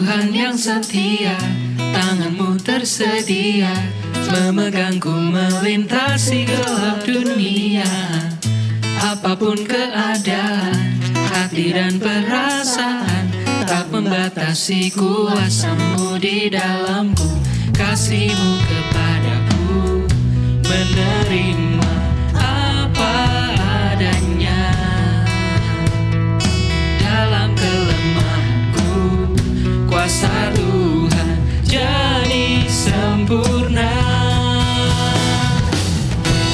Tuhan yang setia, tanganmu tersedia memegangku melintasi gelap dunia. Apapun keadaan, hati dan perasaan tak membatasi kuasamu di dalamku. Kasihmu kepadaku menerima apa adanya. Dalam kelemahanku, kuasa Tuhan jadi sempurna.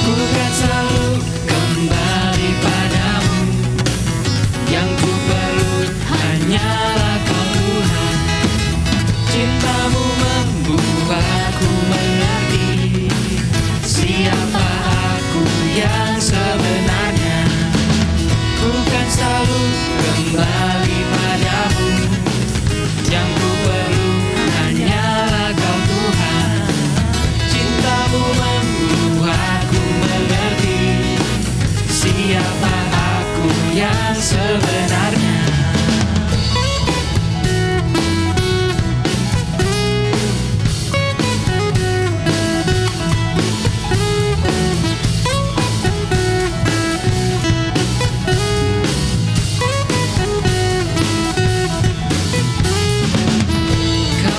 Ku kan selalu kembali padamu, yang ku perlu hanyalah Kau Tuhan. Cintamu membuatku mengerti siapa aku yang sebenarnya. Ku kan selalu kembali padamu, yang ku perlu hanyalah Kau Tuhan. Cintamu membuatku mengerti siapa aku yang sebenarnya.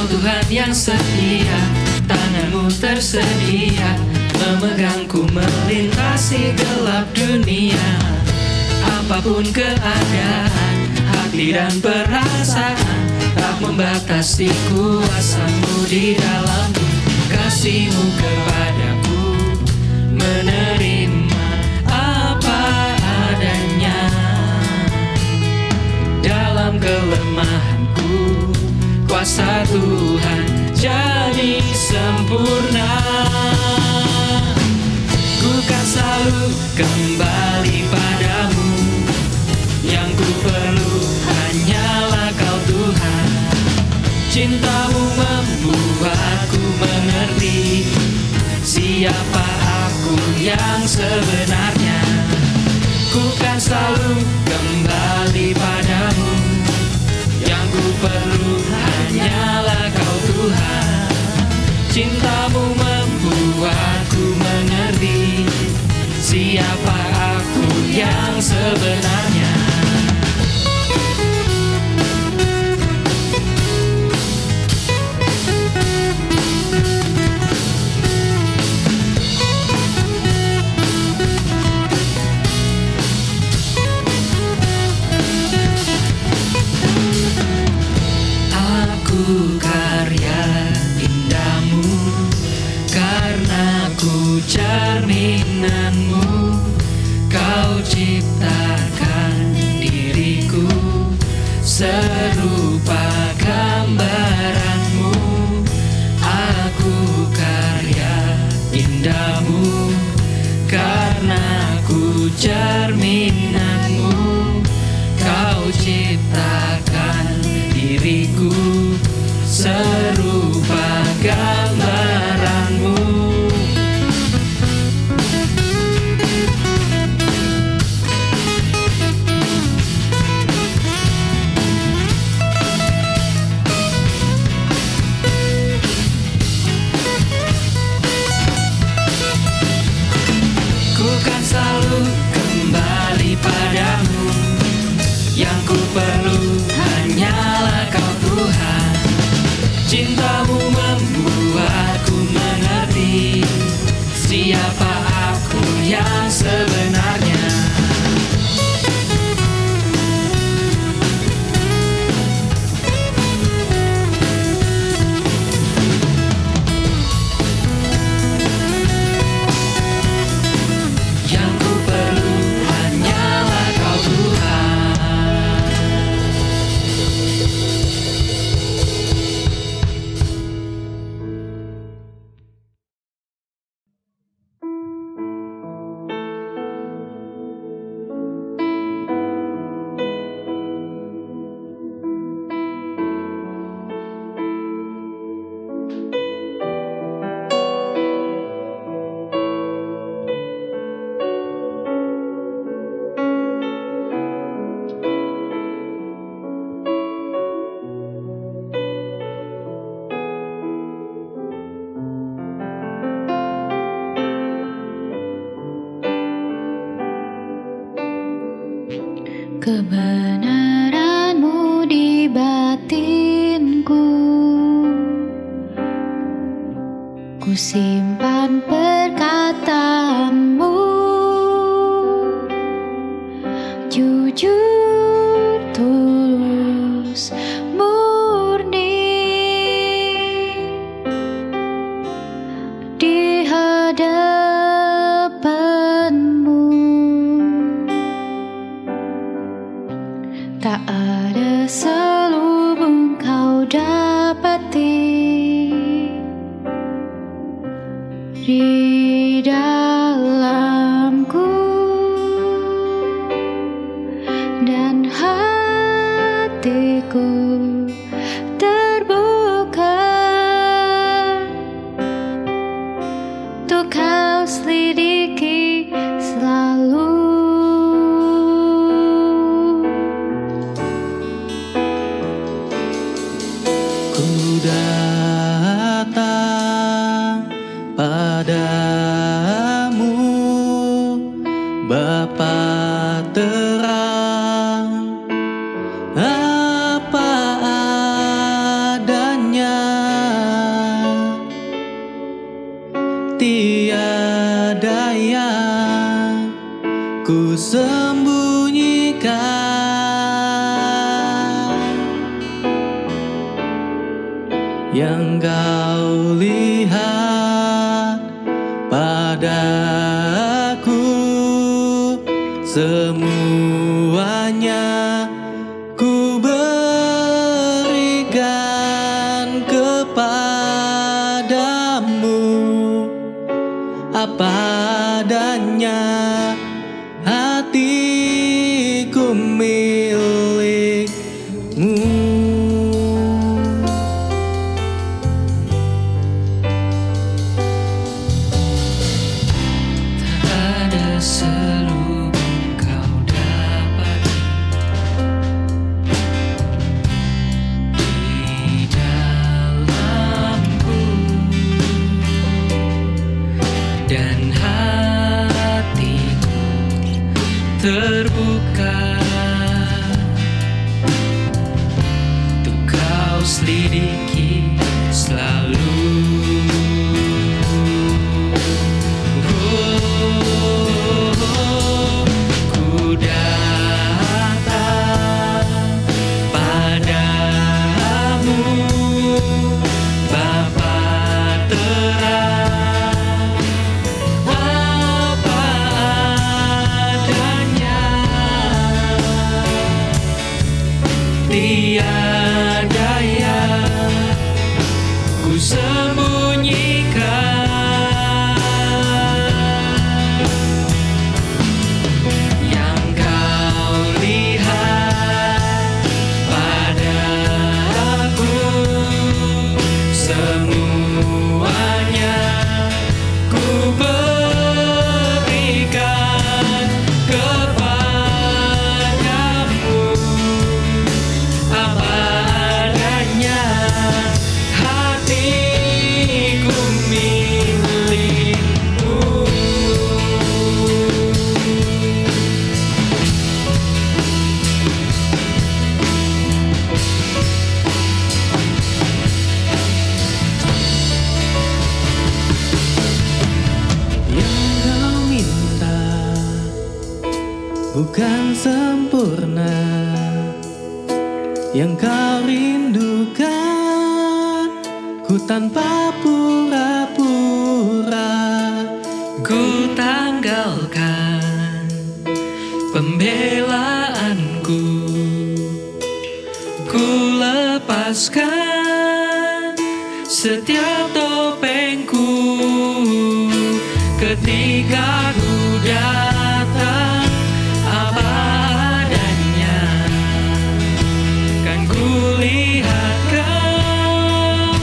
Tuhan yang setia, tanganmu tersedia memegangku melintasi gelap dunia. Apapun keadaan, hati dan perasaan tak membatasi kuasamu di dalamku. Kasihmu kepadaku menerima apa adanya. Dalam kelemahanku, kuasa Tuhan jadi sempurna. Ku kan selalu kembali padamu, yang ku perlu hanyalah Kau Tuhan. Cintamu membuatku mengerti siapa aku yang sebenarnya. Ku kan selalu kembali padamu, yang ku perlu hanyalah Kau Tuhan. Cintamu membuatku mengerti siapa aku yang sebenarnya. Aku karya indahmu, karena ku cerminanmu. Kau ciptakan diriku serupa gambaranmu. Aku karya indahmu, karena ku cerminanmu. Kau ciptakan diriku serupa gambaranmu. Ku kan selalu kembali padamu, yang ku perlu hanyalah Kau Tuhan. Cintamu membuatku mengerti siapa aku yang sebenarnya. Yang ku perlu hanyalah Kau Tuhan. kebenaranmu di batinku. Ku simpan perkataanmu, jujur, tulus, murni di hadapanmu. Tak ada selubung kau dapati di dalamku, dan hatiku terbuka untuk kau selidiki selalu. Ku datang padamu, Bapa terang, apa adanya, tiada yang ku sembunyikan. Yang kau lihat padaku, semuanya ku berikan kepadamu, apa adanya, hatiku milikmu. Selubung kau dapati di dalamku, dan hatiku terbuka untuk kau selidiki selalu. Tiada yang ku sembunyikan. Yang kau lihat padaku, semuanya ku berikan kepadamu, apa adanya, hatiku milikmu. Yang kau minta bukan sempurna, yang kau rindukan ku tanpa pura-pura. Ku tanggalkan pembelaanku, ku lepaskan setiap topengku ketika ku datang apa adanya. Kan ku lihat kau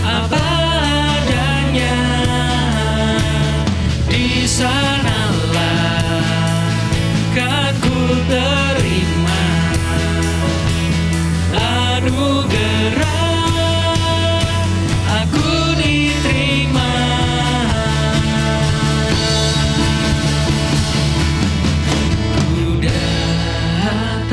apa adanya, di sanalah kan ku terima anugerah, aku diterima. Ku datang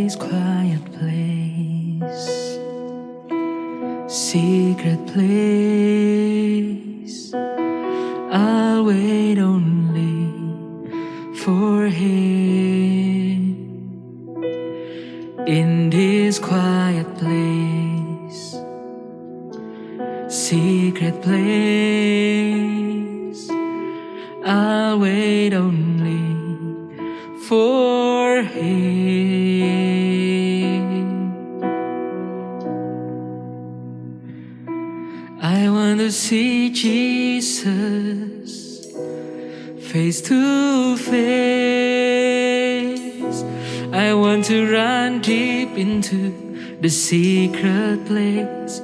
His quiet place, secret place, I'll wait only for Him. In this quiet place, secret place, I'll wait only for Him. I want to see Jesus face to face. I want to run deep into the secret place,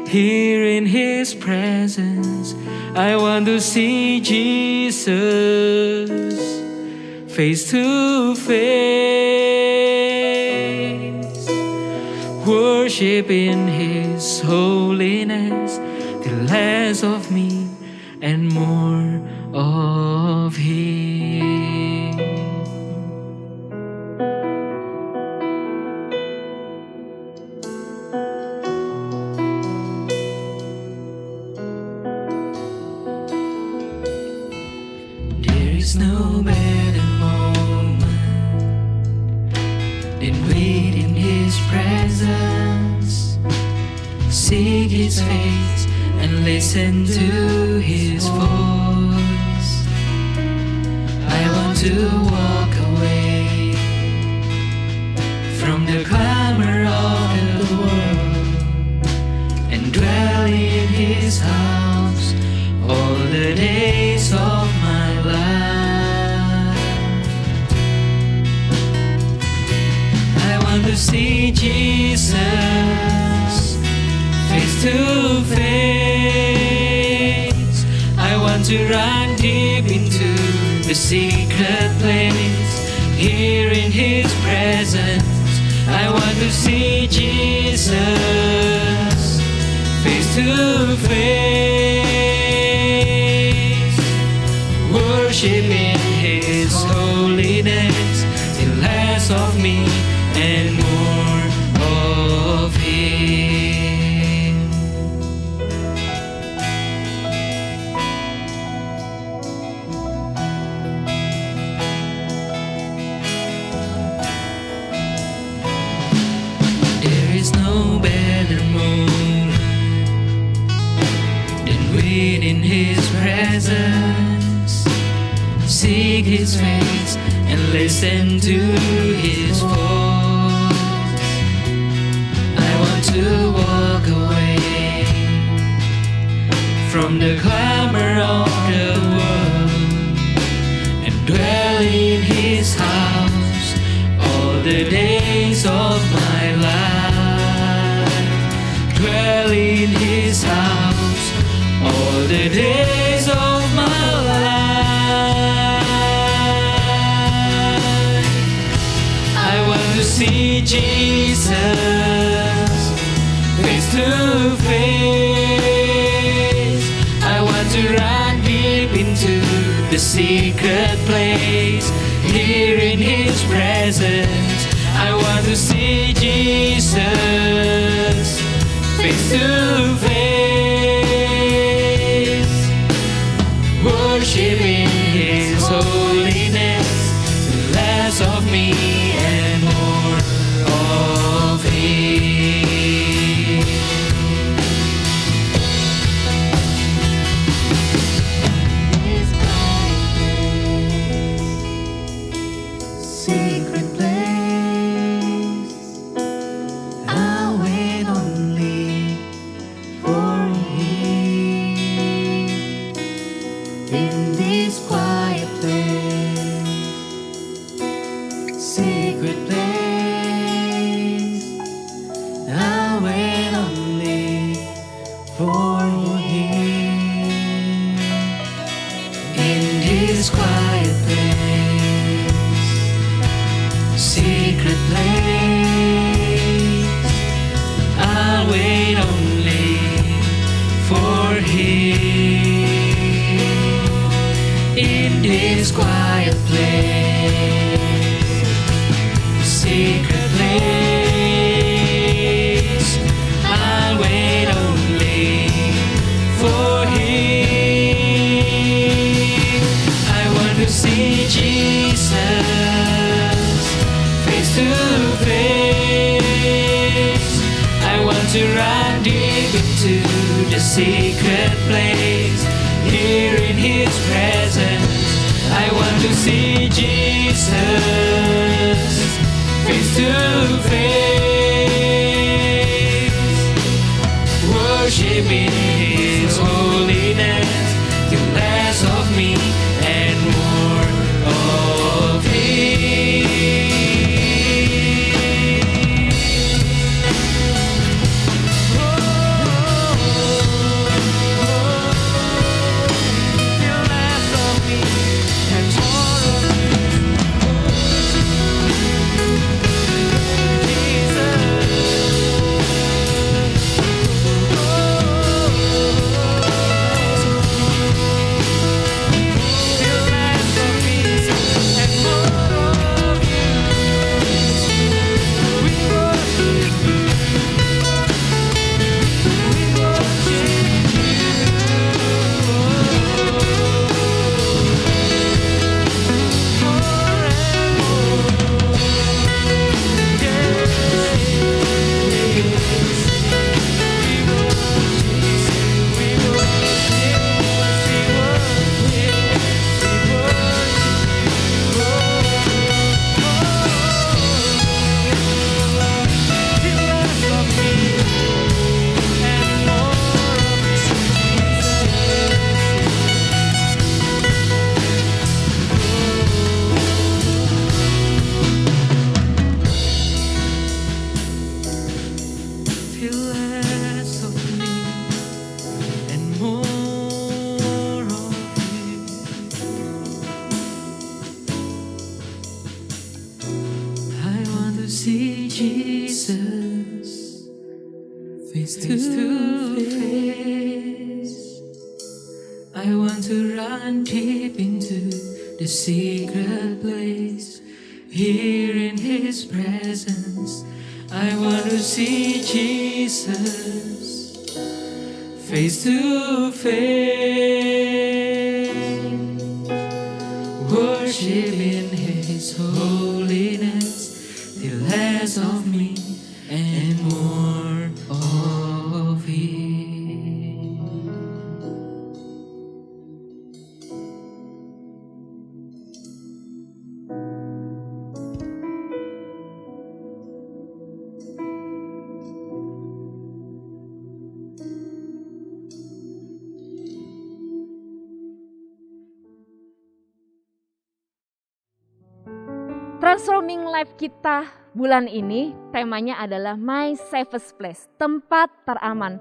here in His presence. I want to see Jesus face to face, worship in His holiness, till less of me and more of Him. There is no better moment than wait in His presence, seek His face and listen to His voice. I want to walk away from the clamor of the world and dwell in His house all the days of my life. I want to see Jesus face to face. I want to run deep into the secret place, here in His presence. I want to see Jesus face to face, worship in His holiness, till less of me and more of Him. There is no better moment than wait in His presence, seek His face and listen to His voice. I want to walk away from the clamor of the world and dwell in His house all the days of my life. Dwell in His house all the days of my life. I want to see Jesus face to face. I want to run deep into the secret place, here in His presence. I want to see Jesus face to face, worship in His holiness, less of me and more of Him. His quiet place, secret place, to run deep into the secret place. Here in His presence, I want to see Jesus face to face. Worship in His holiness, till less of me and more of Him. See Jesus face to face. I want to run deep into the secret place. Here in His presence, I want to see Jesus face to face. Worship in His holiness, till less of me and more of Him. Transforming Life kita bulan ini temanya adalah My Safest Place, tempat teraman.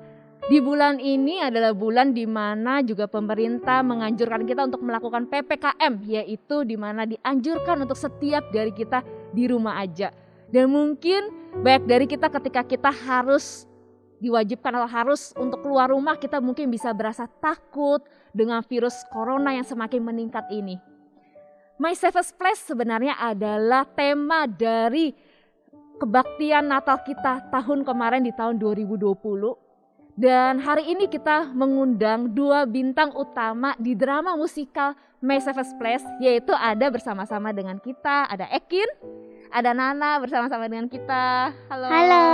Di bulan ini adalah bulan di mana juga pemerintah menganjurkan kita untuk melakukan PPKM, yaitu di mana dianjurkan untuk setiap dari kita di rumah aja. Dan mungkin banyak dari kita ketika kita harus diwajibkan atau harus untuk keluar rumah, kita mungkin bisa berasa takut dengan virus corona yang semakin meningkat ini. My Safest Place sebenarnya adalah tema dari kebaktian Natal kita tahun kemarin di tahun 2020. Dan hari ini kita mengundang 2 bintang utama di drama musikal My Safest Place, yaitu ada bersama-sama dengan kita, ada Ekin, ada Nana bersama-sama dengan kita. Halo. Halo.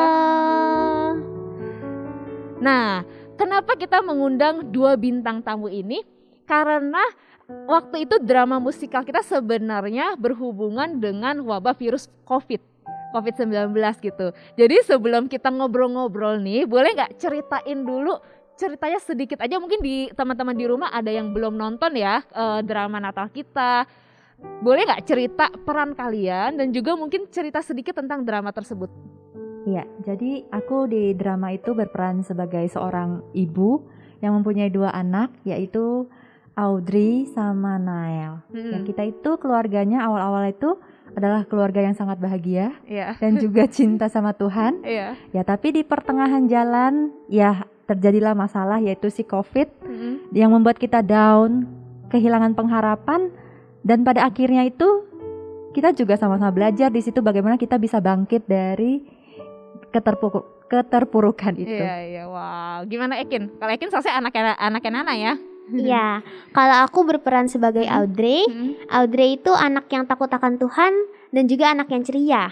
Nah, kenapa kita mengundang 2 bintang tamu ini? Karena waktu itu drama musikal kita sebenarnya berhubungan dengan wabah virus COVID-19 gitu. Jadi sebelum kita ngobrol-ngobrol nih, boleh gak ceritain dulu ceritanya sedikit aja, mungkin di teman-teman di rumah ada yang belum nonton ya drama Natal kita. Boleh gak cerita peran kalian dan juga mungkin cerita sedikit tentang drama tersebut? Iya, jadi aku di drama itu berperan sebagai seorang ibu yang mempunyai 2 anak, yaitu Audrey sama Nael. Yang kita itu keluarganya awal-awal itu adalah keluarga yang sangat bahagia dan juga cinta sama Tuhan. Ya, tapi di pertengahan jalan ya terjadilah masalah, yaitu si COVID yang membuat kita down, kehilangan pengharapan, dan pada akhirnya itu kita juga sama-sama belajar di situ bagaimana kita bisa bangkit dari keterpurukan itu. Iya, wow. Gimana Ekin? Kalau Ekin selesai anaknya Nana ya? Iya, kalau aku berperan sebagai Audrey. Audrey itu anak yang takut akan Tuhan dan juga anak yang ceria.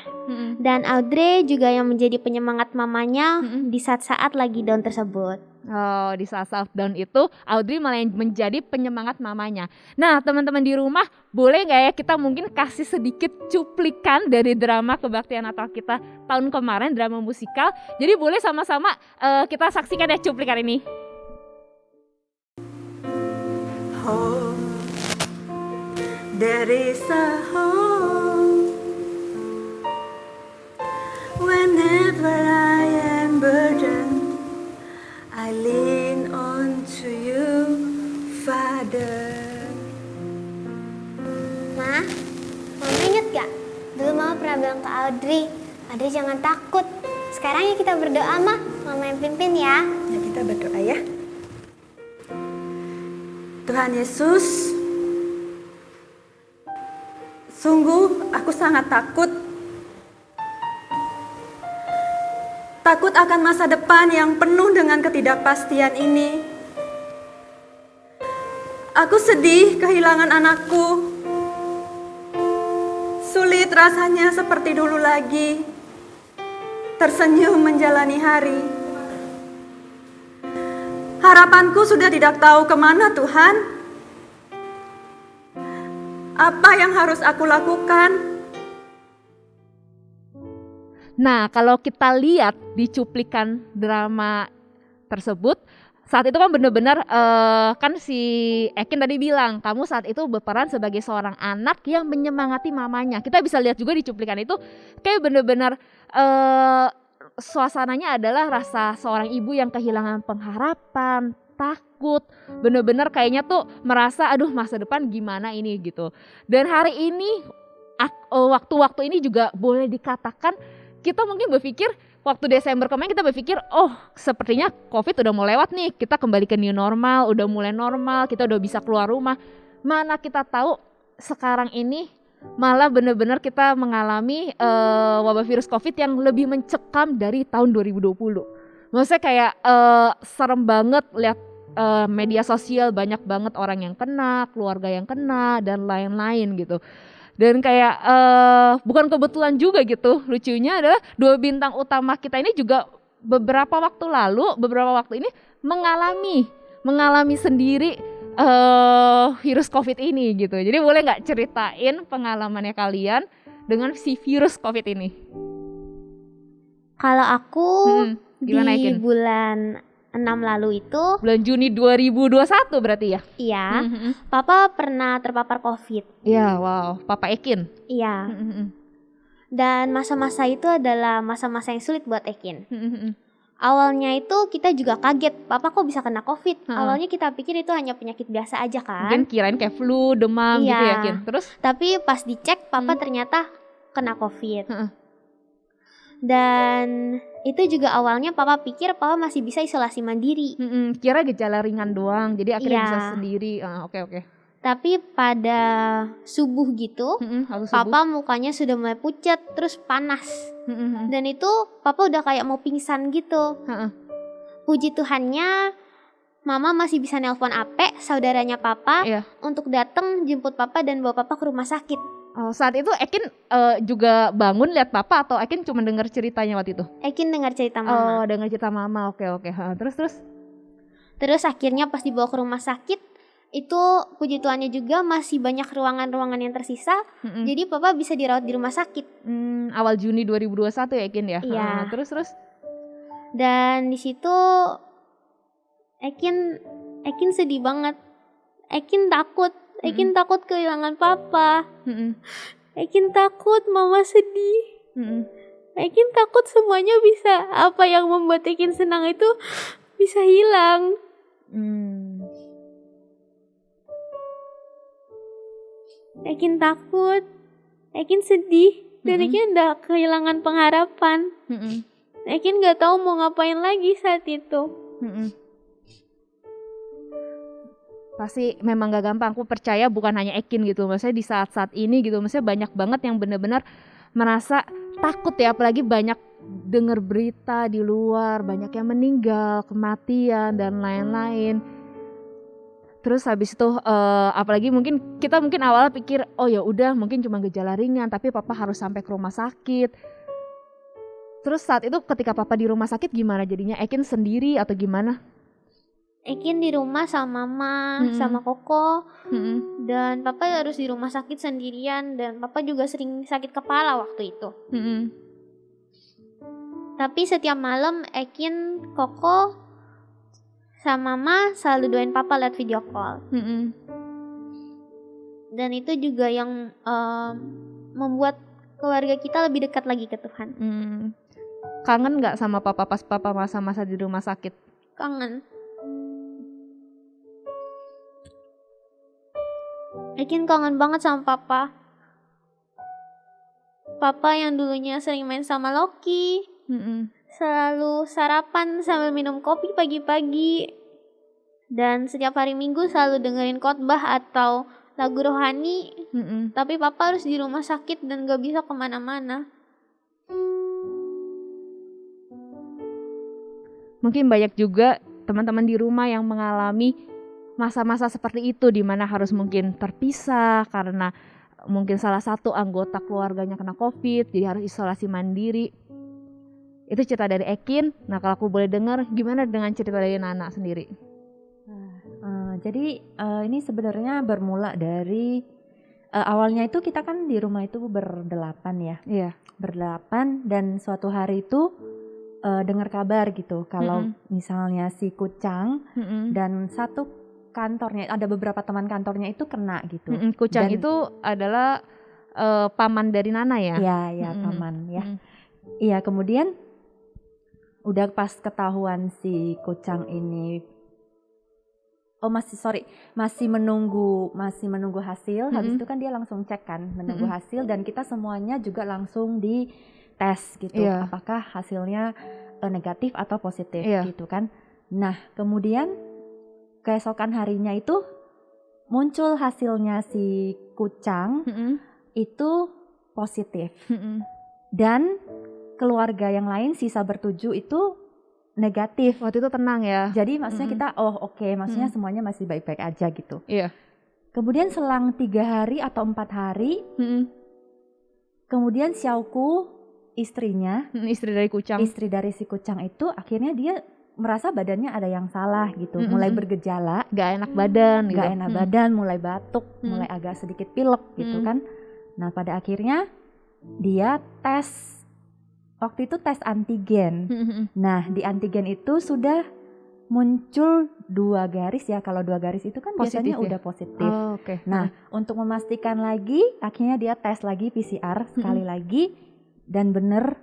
Dan Audrey juga yang menjadi penyemangat mamanya di saat-saat lagi down tersebut. Oh, di saat-saat down itu Audrey malah yang menjadi penyemangat mamanya. Nah, teman-teman di rumah, boleh nggak ya kita mungkin kasih sedikit cuplikan dari drama kebaktian Natal kita tahun kemarin, drama musikal. Jadi boleh sama-sama kita saksikan ya cuplikan ini. Home, there is a home. Whenever I am burdened, I lean on to you, Father. Ma, Mama inget gak? Dulu Mama pernah bilang ke Audrey, Audrey jangan takut. Sekarang ya kita berdoa, Mama yang pimpin ya. Ya, kita berdoa ya. Tuhan Yesus, sungguh aku sangat takut. Takut akan masa depan yang penuh dengan ketidakpastian ini. Aku sedih kehilangan anakku. Sulit rasanya seperti dulu lagi, tersenyum menjalani hari. Harapanku sudah tidak tahu kemana, Tuhan. Apa yang harus aku lakukan? Nah, kalau kita lihat di cuplikan drama tersebut, saat itu kan benar-benar kan si Ekin tadi bilang, kamu saat itu berperan sebagai seorang anak yang menyemangati mamanya. Kita bisa lihat juga di cuplikan itu kayak benar-benar suasananya adalah rasa seorang ibu yang kehilangan pengharapan, takut, benar-benar kayaknya tuh merasa aduh masa depan gimana ini gitu. Dan hari ini waktu-waktu ini juga boleh dikatakan kita mungkin berpikir waktu Desember kemarin kita berpikir oh sepertinya COVID udah mau lewat nih, kita kembali ke new normal, udah mulai normal, kita udah bisa keluar rumah. Mana kita tahu sekarang ini malah benar-benar kita mengalami wabah virus COVID yang lebih mencekam dari tahun 2020. Maksudnya kayak serem banget lihat media sosial, banyak banget orang yang kena, keluarga yang kena dan lain-lain gitu. Dan kayak bukan kebetulan juga gitu, lucunya adalah dua bintang utama kita ini juga beberapa waktu ini mengalami sendiri virus COVID ini gitu. Jadi boleh nggak ceritain pengalamannya kalian dengan si virus COVID ini? Kalau aku gimana, di Ekin? bulan 6 lalu itu, Bulan Juni 2021 berarti ya? iya, Papa pernah terpapar COVID. Iya, wow, Papa Ekin. Iya. Dan masa-masa itu adalah masa-masa yang sulit buat Ekin. Awalnya itu kita juga kaget, Papa kok bisa kena COVID. Awalnya kita pikir itu hanya penyakit biasa aja kan. Mungkin kirain kayak flu, demam gitu ya, Kin. Terus? Tapi pas dicek, Papa ternyata kena COVID. Dan itu juga awalnya Papa pikir Papa masih bisa isolasi mandiri. Kira gejala ringan doang, jadi akhirnya Iya. bisa sendiri. Oke. Tapi pada subuh gitu, Papa mukanya sudah mulai pucat, terus panas. Dan itu Papa udah kayak mau pingsan gitu. Puji Tuhannya Mama masih bisa nelpon Ape, saudaranya Papa, untuk datang jemput Papa dan bawa Papa ke rumah sakit. Oh, saat itu Ekin juga bangun lihat Papa atau Ekin cuma dengar ceritanya waktu itu? Ekin dengar cerita Mama. Oh, dengar cerita Mama. Oke. Terus akhirnya pas dibawa ke rumah sakit, itu puji Tuhannya juga masih banyak ruangan-ruangan yang tersisa. Jadi Papa bisa dirawat di rumah sakit. Awal Juni 2021 ya, Ekin ya? Iya. Terus? Dan di situ Ekin sedih banget. Ekin takut kehilangan Papa. Ekin takut Mama sedih. Ekin takut semuanya bisa, apa yang membuat Ekin senang itu bisa hilang. Ekin takut, Ekin sedih, dan Ekin udah kehilangan pengharapan. Ekin gak tahu mau ngapain lagi saat itu. Pasti memang gak gampang, aku percaya bukan hanya Ekin gitu, maksudnya di saat-saat ini gitu, maksudnya banyak banget yang benar-benar merasa takut ya, apalagi banyak dengar berita di luar, banyak yang meninggal, kematian dan lain-lain. Terus habis itu apalagi kita mungkin awalnya pikir oh ya udah mungkin cuma gejala ringan, tapi papa harus sampai ke rumah sakit. Terus saat itu ketika papa di rumah sakit gimana jadinya? Ekin sendiri atau gimana? Ekin di rumah sama mama, sama Koko, dan papa harus di rumah sakit sendirian, dan papa juga sering sakit kepala waktu itu. Tapi setiap malam Ekin, Koko, sama mama selalu doain papa lewat video call. Dan itu juga yang membuat keluarga kita lebih dekat lagi ke Tuhan. Kangen nggak sama papa pas papa masa-masa di rumah sakit? Kangen. Ekin kangen banget sama papa. Papa yang dulunya sering main sama Loki, selalu sarapan sambil minum kopi pagi-pagi, dan setiap hari Minggu selalu dengerin khotbah atau lagu rohani. Tapi papa harus di rumah sakit dan gak bisa kemana-mana. Mungkin banyak juga teman-teman di rumah yang mengalami masa-masa seperti itu, di mana harus mungkin terpisah karena mungkin salah satu anggota keluarganya kena COVID, jadi harus isolasi mandiri. Itu cerita dari Ekin. Nah kalau aku boleh dengar, gimana dengan cerita dari Nana sendiri? Jadi ini sebenarnya bermula dari awalnya itu kita kan di rumah itu berdelapan ya. Iya. Berdelapan, dan suatu hari itu dengar kabar gitu kalau misalnya si Kucang dan satu kantornya, ada beberapa teman kantornya itu kena gitu. Kucang itu adalah paman dari Nana ya? Iya, paman ya. Iya, kemudian udah pas ketahuan si Kucang ini masih menunggu hasil. Habis itu kan dia langsung cek kan, menunggu hasil, dan kita semuanya juga langsung di tes gitu. Apakah hasilnya negatif atau positif gitu kan. Nah, kemudian keesokan harinya itu muncul hasilnya si Kucang itu positif. Dan keluarga yang lain sisa bertujuh itu negatif. Waktu itu tenang ya. Jadi maksudnya kita oke, maksudnya semuanya masih baik-baik aja gitu. Iya. Kemudian selang 3 hari atau 4 hari, kemudian Xiaoku istrinya, istri dari si Kucang itu akhirnya dia merasa badannya ada yang salah gitu, mulai bergejala, gak enak badan, mulai batuk, mulai agak sedikit pilek gitu kan. Nah pada akhirnya dia tes, waktu itu tes antigen. Nah di antigen itu sudah muncul 2 garis ya, kalau 2 garis itu kan biasanya udah positif. Nah untuk memastikan lagi, akhirnya dia tes lagi PCR sekali lagi, dan bener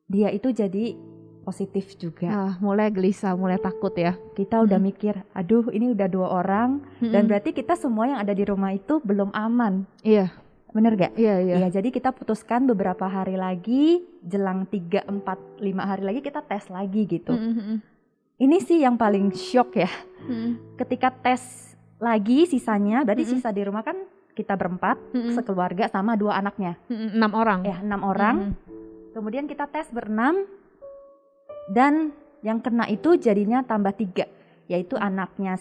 dia itu jadi positif juga. Mulai gelisah, mulai takut ya. Kita udah mikir, aduh ini udah 2 orang, dan berarti kita semua yang ada di rumah itu belum aman. Iya. Bener gak? Iya. Jadi kita putuskan beberapa hari lagi, jelang 3, 4, 5 hari lagi kita tes lagi gitu. Ini sih yang paling shock ya. Ketika tes lagi sisanya, berarti sisa di rumah kan kita berempat, sekeluarga sama 2 anaknya. 6 orang. Ya, 6 orang. Kemudian kita tes berenam, dan yang kena itu jadinya tambah 3, yaitu anaknya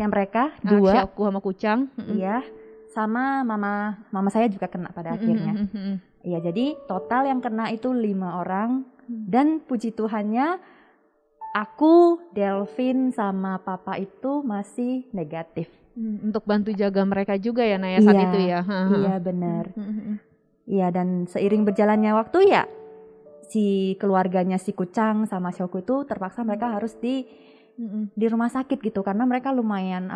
mereka 2, Xiaoku sama Kucang. Iya, sama mama saya juga kena pada akhirnya. Iya, jadi total yang kena itu 5 orang, dan puji Tuhannya aku, Delvin sama papa itu masih negatif. Untuk bantu jaga mereka juga ya Naya saat itu ya. Iya benar. Iya, dan seiring berjalannya waktu ya si keluarganya si Kucang sama Xiaoku itu terpaksa mereka harus di rumah sakit gitu, karena mereka lumayan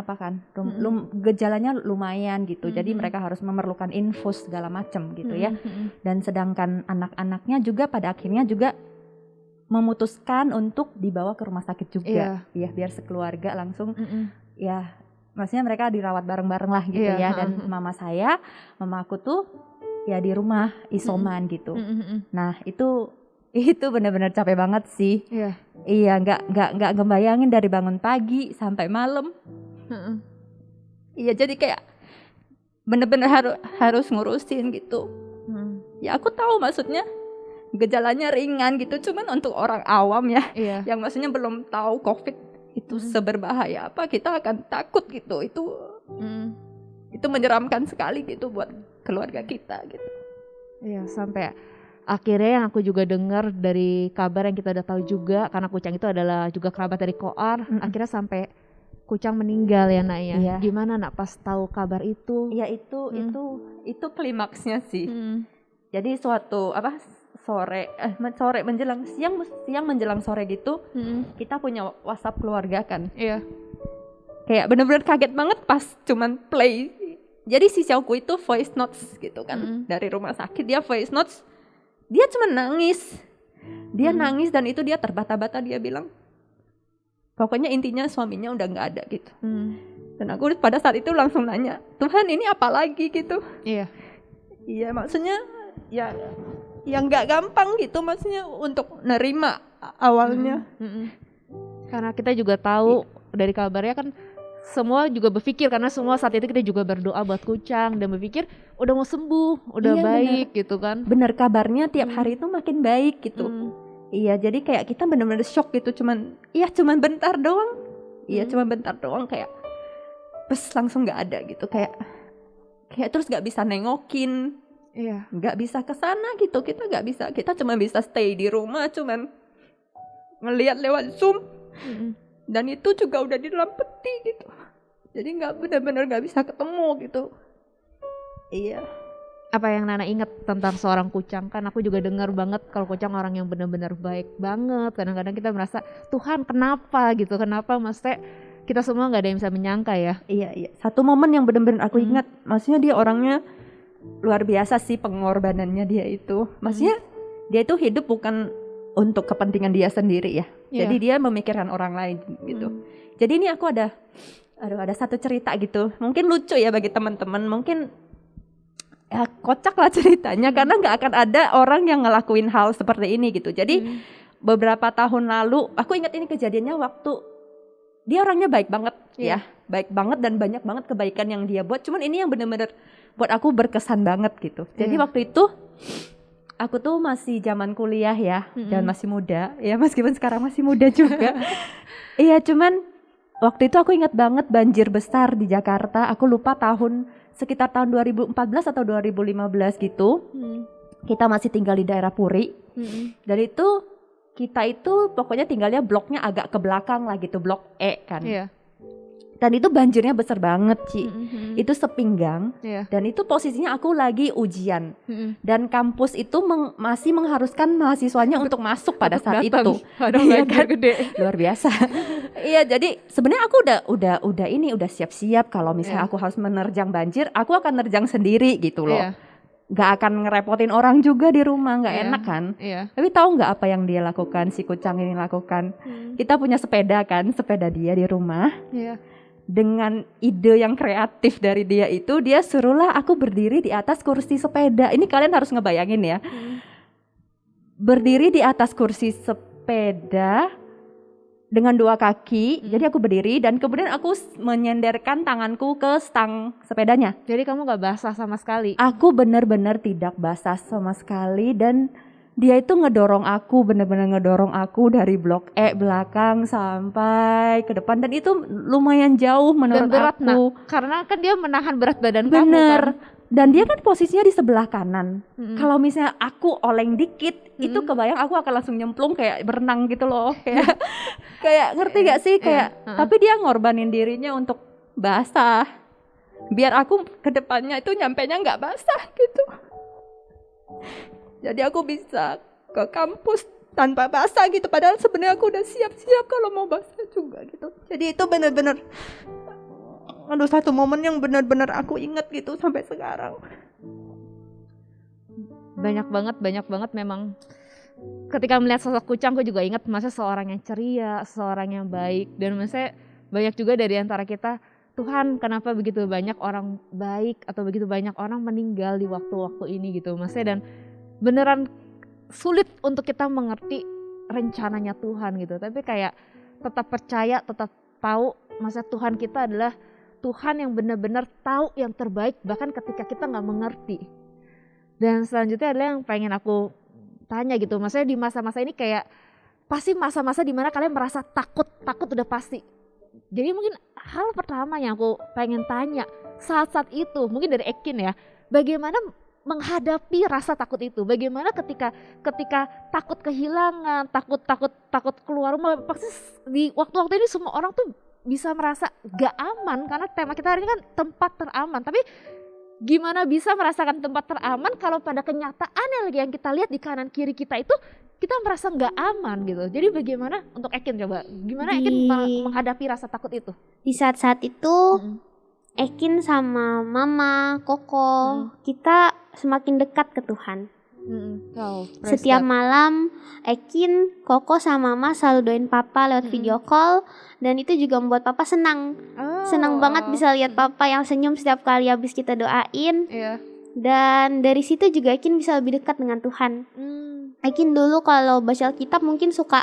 gejalanya lumayan gitu. Jadi mereka harus memerlukan infus segala macam gitu ya. Dan sedangkan anak-anaknya juga pada akhirnya juga memutuskan untuk dibawa ke rumah sakit juga. Iya, biar sekeluarga langsung ya, maksudnya mereka dirawat bareng-bareng lah gitu ya. Dan mama aku tuh ya di rumah isoman gitu. Nah, itu benar-benar capek banget sih. Iya, nggak ngebayangin dari bangun pagi sampai malam. Iya, jadi kayak benar-benar harus ngurusin gitu. Ya aku tahu maksudnya gejalanya ringan gitu, cuman untuk orang awam ya, yang maksudnya belum tahu COVID itu seberbahaya apa kita akan takut gitu. Itu menyeramkan sekali gitu buat keluarga kita gitu. Iya, sampai akhirnya yang aku juga dengar dari kabar yang kita udah tahu juga, karena Kucang itu adalah juga kerabat dari Koar, akhirnya sampai Kucang meninggal ya nak ya. Iya. Gimana nak pas tahu kabar itu? Ya itu klimaksnya sih. Jadi suatu sore menjelang siang menjelang sore gitu, kita punya WhatsApp keluarga kan. Iya. Kayak bener-bener kaget banget pas cuman play. Jadi si Xiaoku itu voice notes gitu kan. Dari rumah sakit dia voice notes. Dia cuma nangis. Dia nangis dan itu dia terbata-bata, dia bilang pokoknya intinya suaminya udah gak ada gitu. Dan aku pada saat itu langsung nanya, Tuhan ini apa lagi gitu. Iya maksudnya ya gak gampang gitu maksudnya untuk nerima awalnya. Karena kita juga tahu dari kabarnya kan semua juga berpikir, karena semua saat itu kita juga berdoa buat Kucang dan berpikir udah mau sembuh, udah baik gitu kan. Bener, kabarnya tiap hari itu makin baik gitu. Iya, jadi kayak kita bener-bener shock gitu, cuman bentar doang. Iya, cuman bentar doang kayak langsung gak ada gitu, kayak terus gak bisa nengokin. Iya, gak bisa kesana gitu, kita gak bisa, kita cuma bisa stay di rumah, cuman ngelihat lewat Zoom. Dan itu juga udah di dalam peti gitu. Jadi benar-benar gak bisa ketemu gitu. Iya. Apa yang Nana ingat tentang seorang Kucang? Kan aku juga dengar banget kalau Kucang orang yang benar-benar baik banget. Kadang-kadang kita merasa, Tuhan kenapa gitu? Kenapa maksudnya kita semua gak ada yang bisa menyangka ya? Iya. Satu momen yang benar-benar aku ingat. Maksudnya dia orangnya luar biasa sih pengorbanannya dia itu. Maksudnya dia itu hidup bukan untuk kepentingan dia sendiri ya. Jadi dia memikirkan orang lain gitu. Jadi ini aku ada satu cerita gitu. Mungkin lucu ya bagi teman-teman. Mungkin ya kocak lah ceritanya karena nggak akan ada orang yang ngelakuin hal seperti ini gitu. Jadi beberapa tahun lalu, aku ingat ini kejadiannya waktu dia orangnya baik banget ya. Baik banget dan banyak banget kebaikan yang dia buat. Cuman ini yang benar-benar buat aku berkesan banget gitu. Jadi waktu itu aku tuh masih zaman kuliah ya, dan masih muda, ya meskipun sekarang masih muda juga. Iya, cuman waktu itu aku ingat banget banjir besar di Jakarta, aku lupa sekitar tahun 2014 atau 2015 gitu. Kita masih tinggal di daerah Puri, dan itu kita itu pokoknya tinggalnya bloknya agak ke belakang lah gitu, blok E kan. Dan itu banjirnya besar banget Ci. Itu sepinggang. Dan itu posisinya aku lagi ujian. Dan kampus itu masih mengharuskan mahasiswanya untuk masuk pada saat itu. Iya kan? Gede. Luar biasa. Iya, jadi sebenarnya aku udah siap-siap kalau misalnya aku harus menerjang banjir, aku akan nerjang sendiri gitu loh. Gak akan ngerepotin orang juga di rumah, gak enak kan. Tapi tahu gak apa yang dia lakukan, si Kucang ini lakukan? Kita punya sepeda kan, sepeda dia di rumah. Dengan ide yang kreatif dari dia itu, dia suruhlah aku berdiri di atas kursi sepeda. Ini kalian harus ngebayangin ya. Berdiri di atas kursi sepeda dengan dua kaki. Jadi aku berdiri dan kemudian aku menyenderkan tanganku ke stang sepedanya. Jadi kamu gak basah sama sekali? Aku benar-benar tidak basah sama sekali dan dia itu benar-benar ngedorong aku dari blok E belakang sampai ke depan dan itu lumayan jauh menurut berat, aku. Karena kan dia menahan berat badan kamu kan. Dan dia kan posisinya di sebelah kanan. Kalau misalnya aku oleng dikit, itu kebayang aku akan langsung nyemplung kayak berenang gitu loh. Kayak ngerti gak sih? Tapi dia ngorbanin dirinya untuk basah. Biar aku ke depannya itu nyampenya gak basah gitu. Jadi aku bisa ke kampus tanpa basah gitu. Padahal sebenarnya aku udah siap-siap kalau mau basah juga gitu. Jadi itu benar-benar satu momen yang benar-benar aku ingat gitu sampai sekarang. Banyak banget memang. Ketika melihat sosok Kucang, aku juga ingat masa seorang yang ceria, seorang yang baik. Dan maksudnya banyak juga dari antara kita, Tuhan kenapa begitu banyak orang baik atau begitu banyak orang meninggal di waktu-waktu ini gitu. Maksudnya dan beneran sulit untuk kita mengerti rencananya Tuhan gitu. Tapi kayak tetap percaya, tetap tahu masa Tuhan kita adalah Tuhan yang benar-benar tahu yang terbaik bahkan ketika kita gak mengerti. Dan selanjutnya adalah yang pengen aku tanya gitu. Maksudnya di masa-masa ini kayak pasti masa-masa dimana kalian merasa takut udah pasti. Jadi mungkin hal pertama yang aku pengen tanya saat-saat itu, mungkin dari Ekin ya, bagaimana menghadapi rasa takut itu? Bagaimana ketika takut kehilangan, takut keluar rumah, pasti di waktu-waktu ini semua orang tuh bisa merasa gak aman, karena tema kita hari ini kan tempat teraman. Tapi gimana bisa merasakan tempat teraman kalau pada kenyataannya yang kita lihat di kanan kiri kita itu kita merasa nggak aman gitu. Jadi bagaimana untuk Ekin, coba gimana Ekin menghadapi rasa takut itu? Di saat-saat itu Ekin sama Mama, Koko, kita semakin dekat ke Tuhan. Setiap malam Ekin, Koko sama Mama selalu doain Papa lewat video call, dan itu juga membuat Papa senang. Senang banget bisa lihat Papa yang senyum setiap kali habis kita doain. Dan dari situ juga Ekin bisa lebih dekat dengan Tuhan. Ekin dulu kalau baca Alkitab mungkin suka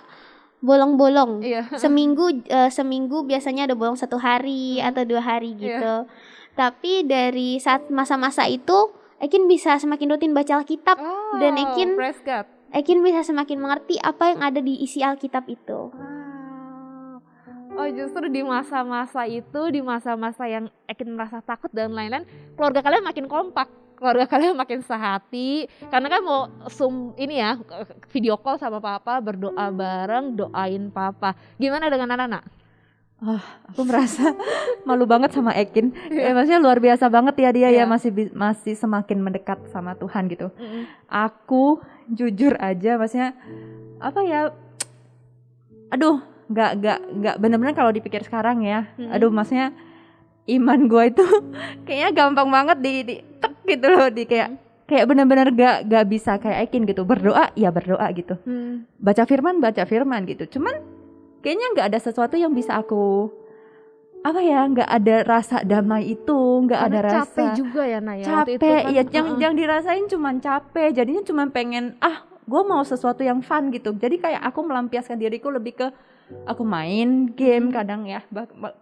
bolong-bolong. Seminggu biasanya ada bolong 1 hari atau 2 hari gitu. Tapi dari saat masa-masa itu Ekin bisa semakin rutin baca Alkitab, dan Ekin bisa semakin mengerti apa yang ada di isi Alkitab itu. Oh, justru di masa-masa itu, di masa-masa yang Ekin merasa takut dan lain-lain, keluarga kalian makin kompak, keluarga kalian makin sehati, karena kan mau video call sama Papa, berdoa bareng, doain Papa. Gimana dengan anak-anak? Aku merasa malu banget sama Ekin. Maksudnya luar biasa banget ya dia ya masih semakin mendekat sama Tuhan gitu. Aku jujur aja, maksudnya apa ya? Aduh, nggak benar-benar kalau dipikir sekarang ya. Aduh, maksudnya iman gue itu kayaknya gampang banget di gitu loh, kayak benar-benar gak bisa kayak Ekin gitu. Berdoa gitu. Baca firman gitu. Cuman kayaknya nggak ada sesuatu yang bisa aku nggak ada rasa damai itu, nggak ada rasa capek juga ya Naya. Capek ya, yang dirasain cuman capek. Jadinya cuman pengen gue mau sesuatu yang fun gitu. Jadi kayak aku melampiaskan diriku lebih ke aku main game kadang ya.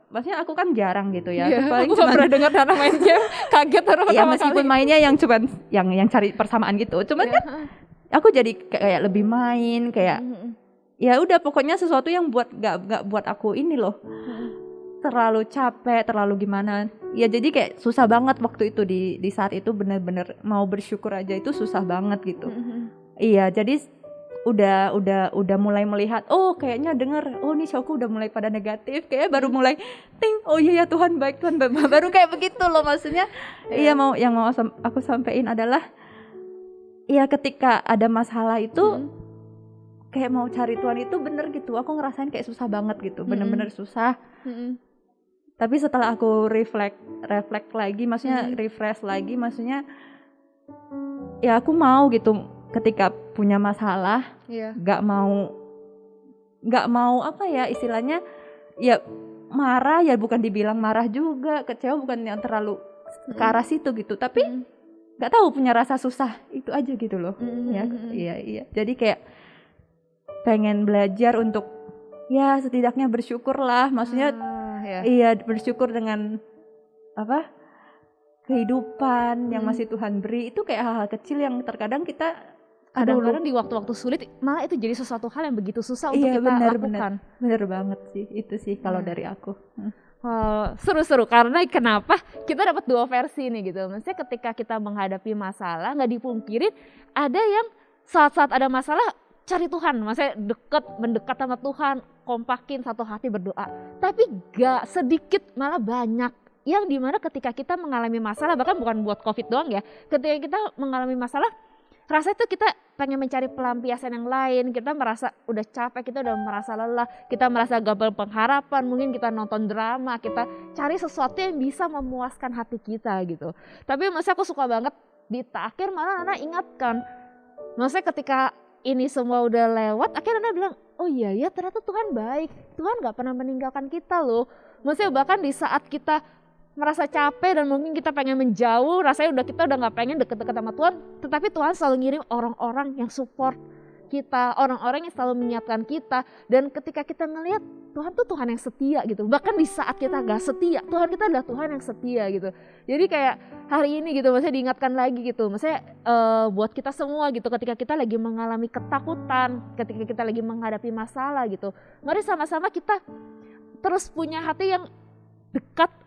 Maksudnya aku kan jarang gitu ya. Paling aku pernah dengar anak main game, kaget terus. Ya meskipun mainnya yang cuman yang cari persamaan gitu. Cuman kan aku jadi kayak lebih main kayak ya udah, pokoknya sesuatu yang nggak buat aku ini loh terlalu capek, terlalu gimana ya. Jadi kayak susah banget waktu itu di saat itu, bener-bener mau bersyukur aja itu susah banget gitu. Iya, jadi udah mulai melihat, kayaknya denger, nih showku udah mulai pada negatif, kayaknya baru mulai ting, iya ya Tuhan baik, Tuhan baik, baru kayak begitu loh maksudnya. Iya, yang mau aku sampein adalah ya ketika ada masalah itu kayak mau cari Tuhan itu bener gitu, aku ngerasain kayak susah banget gitu, bener-bener susah. Tapi setelah aku reflect lagi, maksudnya refresh lagi, maksudnya ya aku mau gitu ketika punya masalah, nggak mau apa ya istilahnya, ya marah ya bukan dibilang marah juga, kecewa bukan yang terlalu ke arah situ gitu, tapi nggak tahu, punya rasa susah itu aja gitu loh. Iya. Jadi kayak pengen belajar untuk ya setidaknya bersyukur lah, maksudnya iya bersyukur dengan kehidupan yang masih Tuhan beri. Itu kayak hal-hal kecil yang terkadang kita kadang-kadang di waktu-waktu sulit malah itu jadi sesuatu hal yang begitu susah untuk kita lakukan. Bener banget sih, itu sih kalau dari aku. Seru-seru, karena kenapa kita dapat 2 versi nih gitu. Maksudnya ketika kita menghadapi masalah, nggak dipungkirin ada yang saat-saat ada masalah cari Tuhan, maksudnya mendekat sama Tuhan, kompakin satu hati berdoa. Tapi gak sedikit, malah banyak yang dimana ketika kita mengalami masalah, bahkan bukan buat COVID doang ya, ketika kita mengalami masalah, rasanya tuh kita pengen mencari pelampiasan yang lain, kita merasa udah capek, kita udah merasa lelah, kita merasa gagal pengharapan, mungkin kita nonton drama, kita cari sesuatu yang bisa memuaskan hati kita gitu. Tapi maksudnya aku suka banget di akhir malah Nana ingatkan, maksudnya ketika ini semua udah lewat, akhirnya Nana bilang, oh iya ya ternyata Tuhan baik, Tuhan gak pernah meninggalkan kita loh. Maksudnya bahkan di saat kita merasa capek dan mungkin kita pengen menjauh, rasanya kita udah gak pengen deket-deket sama Tuhan, tetapi Tuhan selalu ngirim orang-orang yang support, kita, orang-orang yang selalu mengingatkan kita. Dan ketika kita ngelihat Tuhan tuh Tuhan yang setia gitu, bahkan di saat kita gak setia, Tuhan kita adalah Tuhan yang setia gitu. Jadi kayak hari ini gitu, maksudnya diingatkan lagi gitu, maksudnya buat kita semua gitu, ketika kita lagi mengalami ketakutan, ketika kita lagi menghadapi masalah gitu, mari sama-sama kita terus punya hati yang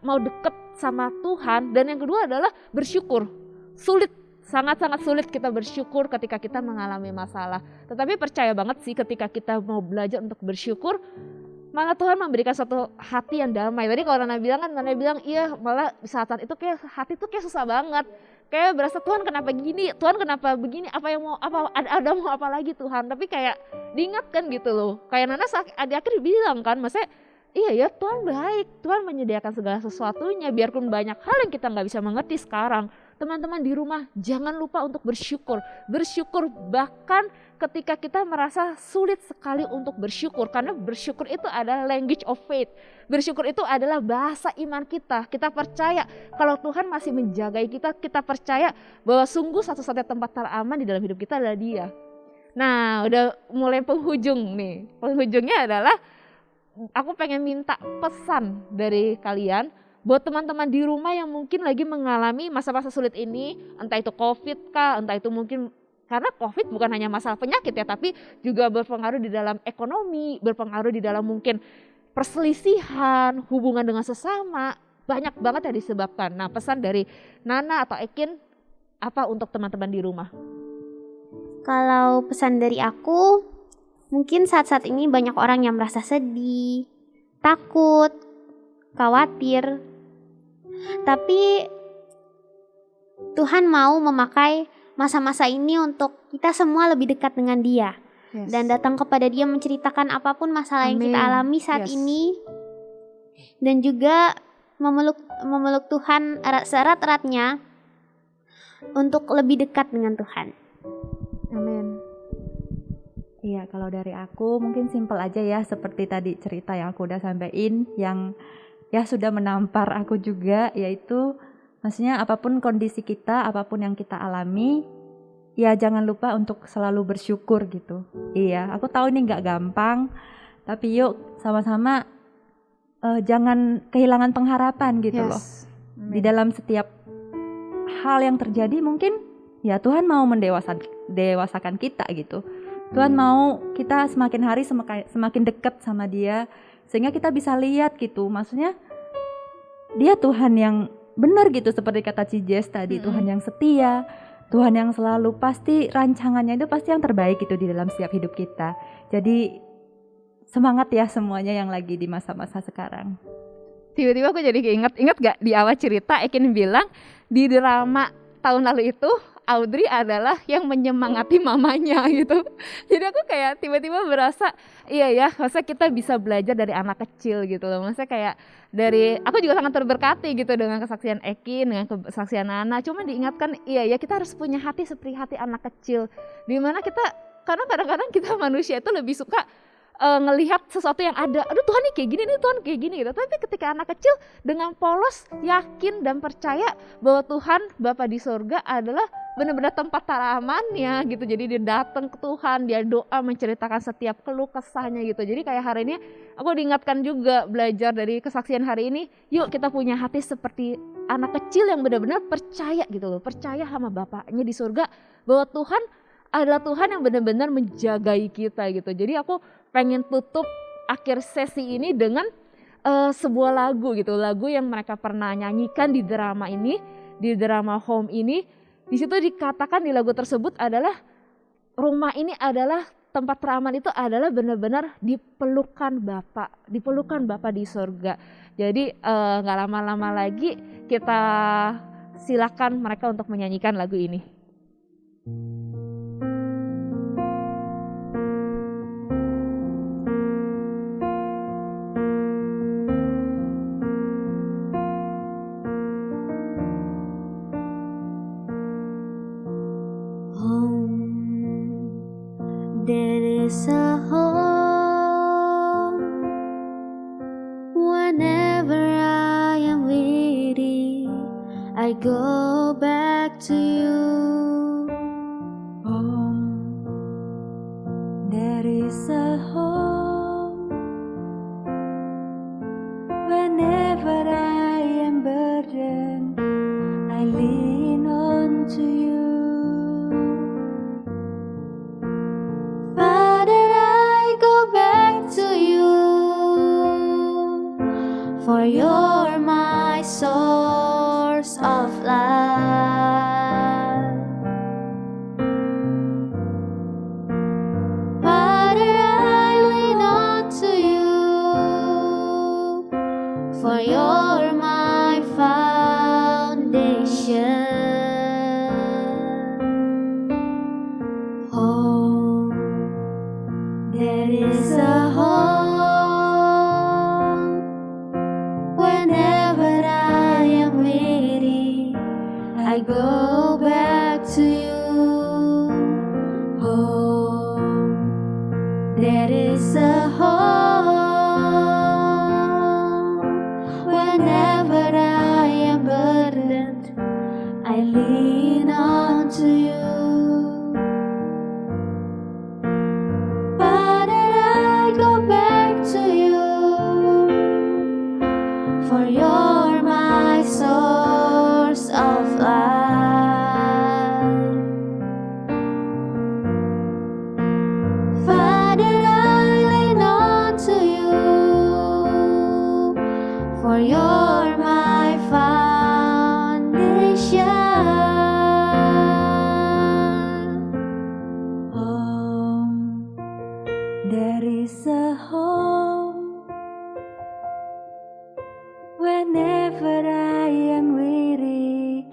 mau deket sama Tuhan. Dan yang kedua adalah bersyukur. Sulit, sangat-sangat sulit kita bersyukur ketika kita mengalami masalah. Tetapi percaya banget sih ketika kita mau belajar untuk bersyukur, malah Tuhan memberikan satu hati yang damai. Tadi kalau Nana bilang iya, malah saat itu kayak hati tuh kayak susah banget. Kayak berasa Tuhan kenapa gini, Tuhan kenapa begini, mau apa lagi Tuhan. Tapi kayak diingatkan gitu loh. Kayak Nana akhir bilang kan, maksudnya iya ya, Tuhan baik, Tuhan menyediakan segala sesuatunya. Biarpun banyak hal yang kita gak bisa mengerti sekarang, teman-teman di rumah jangan lupa untuk bersyukur. Bersyukur bahkan ketika kita merasa sulit sekali untuk bersyukur. Karena bersyukur itu adalah language of faith. Bersyukur itu adalah bahasa iman kita. Kita percaya kalau Tuhan masih menjagai kita, kita percaya bahwa sungguh satu-satunya tempat teraman di dalam hidup kita adalah Dia. Nah, udah mulai penghujung nih. Penghujungnya adalah aku pengen minta pesan dari kalian buat teman-teman di rumah yang mungkin lagi mengalami masa-masa sulit ini, entah itu COVID kah, entah itu mungkin karena COVID bukan hanya masalah penyakit ya, tapi juga berpengaruh di dalam ekonomi, berpengaruh di dalam mungkin perselisihan, hubungan dengan sesama, banyak banget yang disebabkan. Nah, pesan dari Nana atau Ekin apa untuk teman-teman di rumah? Kalau pesan dari aku, mungkin saat-saat ini banyak orang yang merasa sedih, takut, khawatir. Tapi Tuhan mau memakai masa-masa ini untuk kita semua lebih dekat dengan Dia. Yes. Dan datang kepada Dia menceritakan apapun masalah yang kita alami saat ini. Dan juga memeluk Tuhan seerat-eratnya untuk lebih dekat dengan Tuhan. Amin. Iya, kalau dari aku mungkin simpel aja ya, seperti tadi cerita yang aku udah sampaikan, yang ya sudah menampar aku juga, yaitu maksudnya apapun kondisi kita, apapun yang kita alami, ya jangan lupa untuk selalu bersyukur gitu. Iya, aku tahu ini gak gampang, tapi yuk sama-sama jangan kehilangan pengharapan gitu loh. Di dalam setiap hal yang terjadi mungkin ya Tuhan mau mendewasakan kita gitu. Tuhan mau kita semakin hari semakin dekat sama Dia, sehingga kita bisa lihat gitu, maksudnya Dia Tuhan yang benar gitu, seperti kata Cijes tadi, Tuhan yang setia, Tuhan yang selalu pasti rancangannya itu pasti yang terbaik gitu di dalam setiap hidup kita. Jadi semangat ya semuanya yang lagi di masa-masa sekarang. Tiba-tiba aku jadi ingat gak di awal cerita Ekin bilang di drama tahun lalu itu Audrey adalah yang menyemangati mamanya gitu. Jadi aku kayak tiba-tiba berasa iya ya, maksudnya kita bisa belajar dari anak kecil gitu loh. Maksudnya kayak dari, aku juga sangat terberkati gitu dengan kesaksian Ekin, dengan kesaksian Nana. Cuma diingatkan iya ya, kita harus punya hati seperti hati anak kecil. Dimana kita, karena kadang-kadang kita manusia itu lebih suka ngelihat sesuatu yang ada, aduh Tuhan nih kayak gini nih, Tuhan kayak gini gitu. Tapi ketika anak kecil dengan polos yakin dan percaya bahwa Tuhan Bapa di surga adalah benar-benar tempat teramannya gitu. Jadi dia datang ke Tuhan, dia doa menceritakan setiap keluh kesahnya gitu. Jadi kayak hari ini aku diingatkan juga belajar dari kesaksian hari ini, yuk kita punya hati seperti anak kecil yang benar-benar percaya gitu loh, percaya sama Bapaknya di surga bahwa Tuhan adalah Tuhan yang benar-benar menjagai kita gitu. Jadi aku pengen tutup akhir sesi ini dengan sebuah lagu gitu, lagu yang mereka pernah nyanyikan di drama ini, di drama Home ini. Di situ dikatakan di lagu tersebut adalah rumah ini adalah tempat teraman, itu adalah benar-benar dipelukan Bapa di surga. Jadi nggak lama-lama lagi kita silakan mereka untuk menyanyikan lagu ini. There is a home whenever I am weary, I go back to you. for you're my source of life. Father, I lean on to you, for you're my foundation. Home, there is a home. Whenever I am weary, I go back to you. Home, there is a home. Whenever I am burdened, I lean on to you. Father, I go back to you, for you're my source of life. Father, I lean on to you, for you're my foundation. Home, there is a home. Whenever I am weary,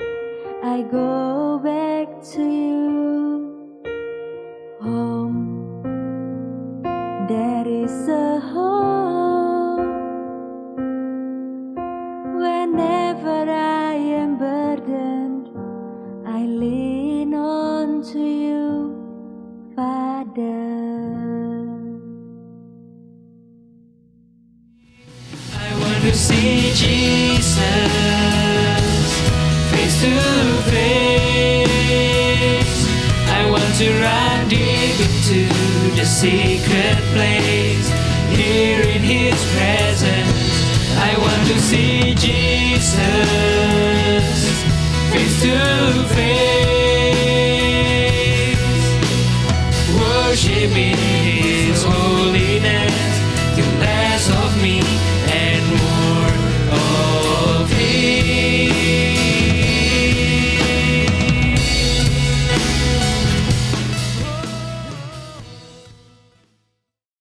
I go back to you. Home, there is a home. Whenever I am burdened, I lean on to you, Father. I want to see Jesus face to face. I want to run deep into the secret place, here in His presence. I want to see Jesus face to face.